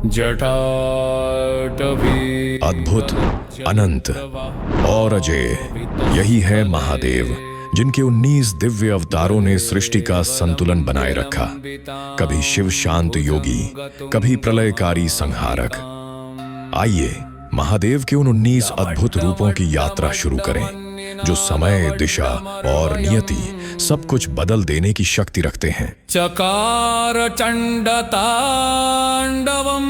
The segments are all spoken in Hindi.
जटाटवी अद्भुत, अनंत और अजय, यही है महादेव, जिनके 19 दिव्य अवतारों ने सृष्टि का संतुलन बनाए रखा। कभी शिव शांत योगी, कभी प्रलयकारी संहारक। आइए महादेव के उन 19 अद्भुत रूपों की यात्रा शुरू करें, जो समय, दिशा और नियति सब कुछ बदल देने की शक्ति रखते हैं। चकार चंड तांडवम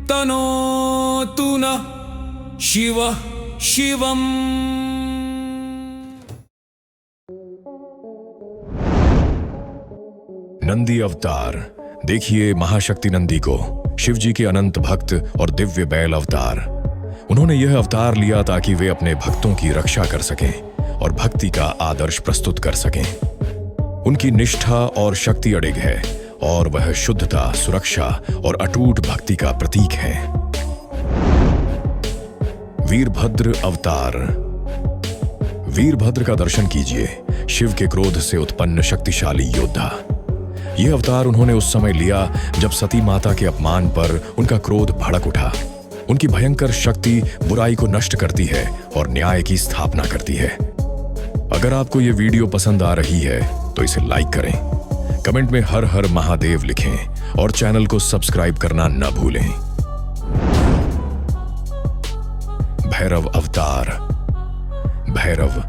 तनोतु नः शिवः शिवम्। नंदी अवतार। देखिए महाशक्ति नंदी को, शिवजी के अनंत भक्त और दिव्य बैल अवतार। उन्होंने यह अवतार लिया ताकि वे अपने भक्तों की रक्षा कर सकें और भक्ति का आदर्श प्रस्तुत कर सकें। उनकी निष्ठा और शक्ति अडिग है और वह शुद्धता, सुरक्षा और अटूट भक्ति का प्रतीक है। वीरभद्र अवतार। वीरभद्र का दर्शन कीजिए, शिव के क्रोध से उत्पन्न शक्तिशाली योद्धा। यह अवतार उन्होंने उस समय लिया जब सती माता के अपमान पर उनका क्रोध भड़क उठा। उनकी भयंकर शक्ति बुराई को नष्ट करती है और न्याय की स्थापना करती है। अगर आपको यह वीडियो पसंद आ रही है तो इसे लाइक करें, कमेंट में हर हर महादेव लिखें और चैनल को सब्सक्राइब करना न भूलें। भैरव अवतार। भैरव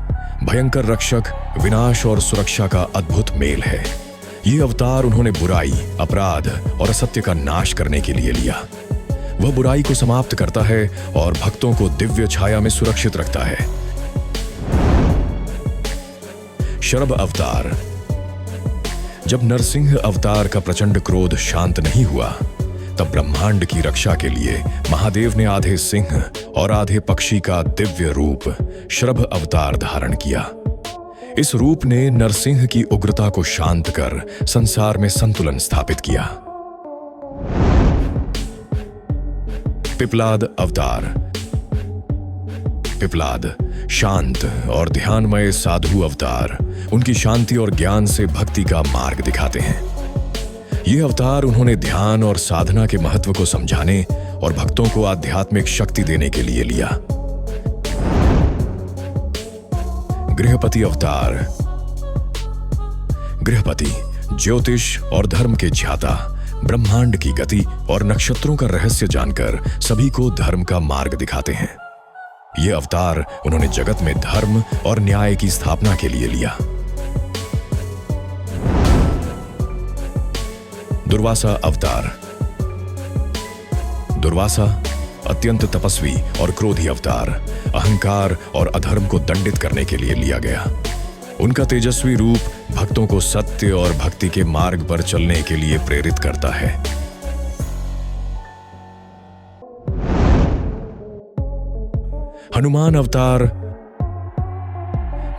भयंकर रक्षक, विनाश और सुरक्षा का अद्भुत मेल है। यह अवतार उन्होंने बुराई, अपराध और असत्य का नाश करने के लिए लिया। वह बुराई को समाप्त करता है और भक्तों को दिव्य छाया में सुरक्षित रखता है। शरभ अवतार। जब नरसिंह अवतार का प्रचंड क्रोध शांत नहीं हुआ, तब ब्रह्मांड की रक्षा के लिए महादेव ने आधे सिंह और आधे पक्षी का दिव्य रूप शरभ अवतार धारण किया। इस रूप ने नरसिंह की उग्रता को शांत कर संसार में संतुलन स्थापित किया। पिप्लाद अवतार। पिप्लाद शांत और ध्यानमय साधु अवतार, उनकी शांति और ज्ञान से भक्ति का मार्ग दिखाते हैं। ये अवतार उन्होंने ध्यान और साधना के महत्व को समझाने और भक्तों को आध्यात्मिक शक्ति देने के लिए लिया। गृहपति अवतार। गृहपति ज्योतिष और धर्म के ज्ञाता, ब्रह्मांड की गति और नक्षत्रों का रहस्य जानकर सभी को धर्म का मार्ग दिखाते हैं। यह अवतार उन्होंने जगत में धर्म और न्याय की स्थापना के लिए लिया। दुर्वासा अवतार। दुर्वासा अत्यंत तपस्वी और क्रोधी अवतार, अहंकार और अधर्म को दंडित करने के लिए लिया गया। उनका तेजस्वी रूप भक्तों को सत्य और भक्ति के मार्ग पर चलने के लिए प्रेरित करता है। हनुमान अवतार।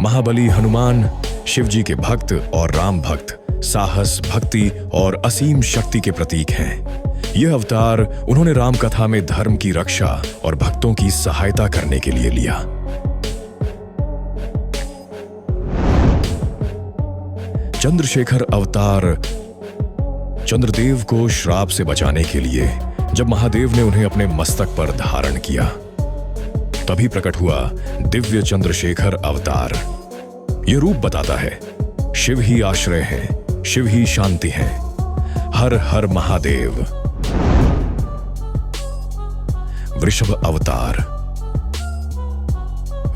महाबली हनुमान शिवजी के भक्त और राम भक्त, साहस, भक्ति और असीम शक्ति के प्रतीक हैं। यह अवतार उन्होंने राम कथा में धर्म की रक्षा और भक्तों की सहायता करने के लिए लिया। चंद्रशेखर अवतार। चंद्रदेव को श्राप से बचाने के लिए जब महादेव ने उन्हें अपने मस्तक पर धारण किया, तभी प्रकट हुआ दिव्य चंद्रशेखर अवतार। यह रूप बताता है शिव ही आश्रय है, शिव ही शांति है। हर हर महादेव। वृषभ अवतार।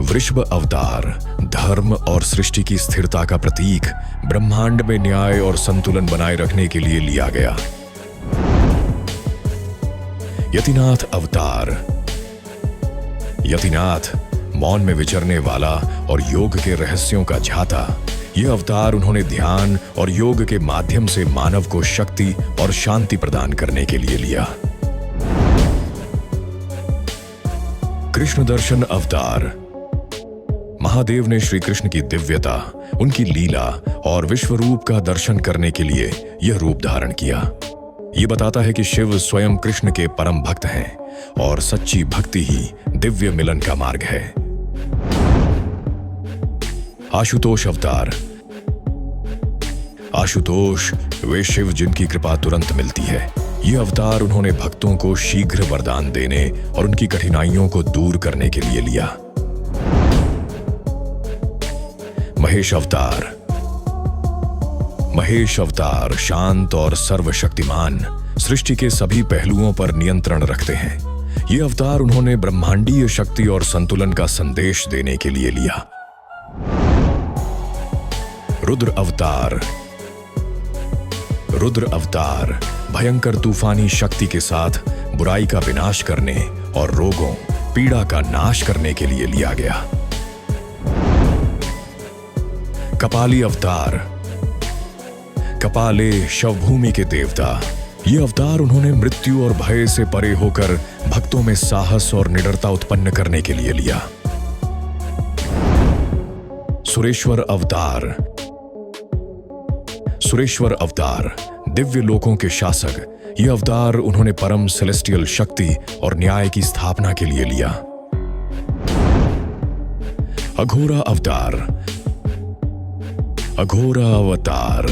वृषभ अवतार धर्म और सृष्टि की स्थिरता का प्रतीक, ब्रह्मांड में न्याय और संतुलन बनाए रखने के लिए लिया गया। यतिनाथ अवतार। यतिनाथ मौन में विचरने वाला और योग के रहस्यों का ज्ञाता। यह अवतार उन्होंने ध्यान और योग के माध्यम से मानव को शक्ति और शांति प्रदान करने के लिए लिया। कृष्ण दर्शन अवतार। महादेव ने श्री कृष्ण की दिव्यता, उनकी लीला और विश्व रूप का दर्शन करने के लिए यह रूप धारण किया। यह बताता है कि शिव स्वयं कृष्ण के परम भक्त हैं और सच्ची भक्ति ही दिव्य मिलन का मार्ग है। आशुतोष अवतार। आशुतोष वे शिव जिनकी कृपा तुरंत मिलती है। ये अवतार उन्होंने भक्तों को शीघ्र वरदान देने और उनकी कठिनाइयों को दूर करने के लिए लिया। महेश अवतार। महेश अवतार शांत और सर्वशक्तिमान, सृष्टि के सभी पहलुओं पर नियंत्रण रखते हैं। ये अवतार उन्होंने ब्रह्मांडीय शक्ति और संतुलन का संदेश देने के लिए लिया। रुद्र अवतार। रुद्र अवतार भयंकर तूफानी शक्ति के साथ बुराई का विनाश करने और रोगों, पीड़ा का नाश करने के लिए लिया गया। कपाली अवतार। कपाले शवभूमि के देवता। ये अवतार उन्होंने मृत्यु और भय से परे होकर भक्तों में साहस और निडरता उत्पन्न करने के लिए लिया। सुरेश्वर अवतार। सुरेश्वर अवतार दिव्य लोकों के शासक। ये अवतार उन्होंने परम सेलेस्टियल शक्ति और न्याय की स्थापना के लिए लिया। अघोरा अवतार। अघोरा अवतार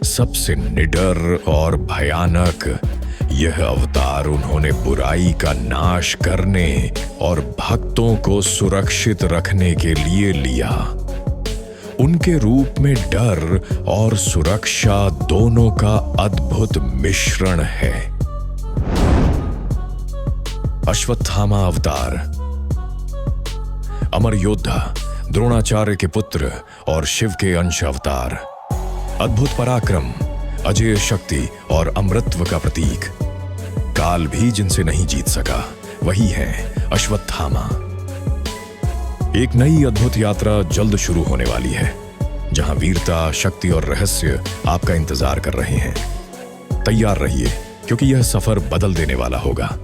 सबसे निडर और भयानक। यह अवतार उन्होंने बुराई का नाश करने और भक्तों को सुरक्षित रखने के लिए लिया। उनके रूप में डर और सुरक्षा दोनों का अद्भुत मिश्रण है। अश्वत्थामा अवतार। अमर योद्धा, द्रोणाचार्य के पुत्र और शिव के अंश अवतार। अद्भुत पराक्रम, अजेय शक्ति और अमृतत्व का प्रतीक। काल भी जिनसे नहीं जीत सका, वही है अश्वत्थामा। एक नई अद्भुत यात्रा जल्द शुरू होने वाली है, जहां वीरता, शक्ति और रहस्य आपका इंतजार कर रहे हैं। तैयार रहिए, क्योंकि यह सफर बदल देने वाला होगा।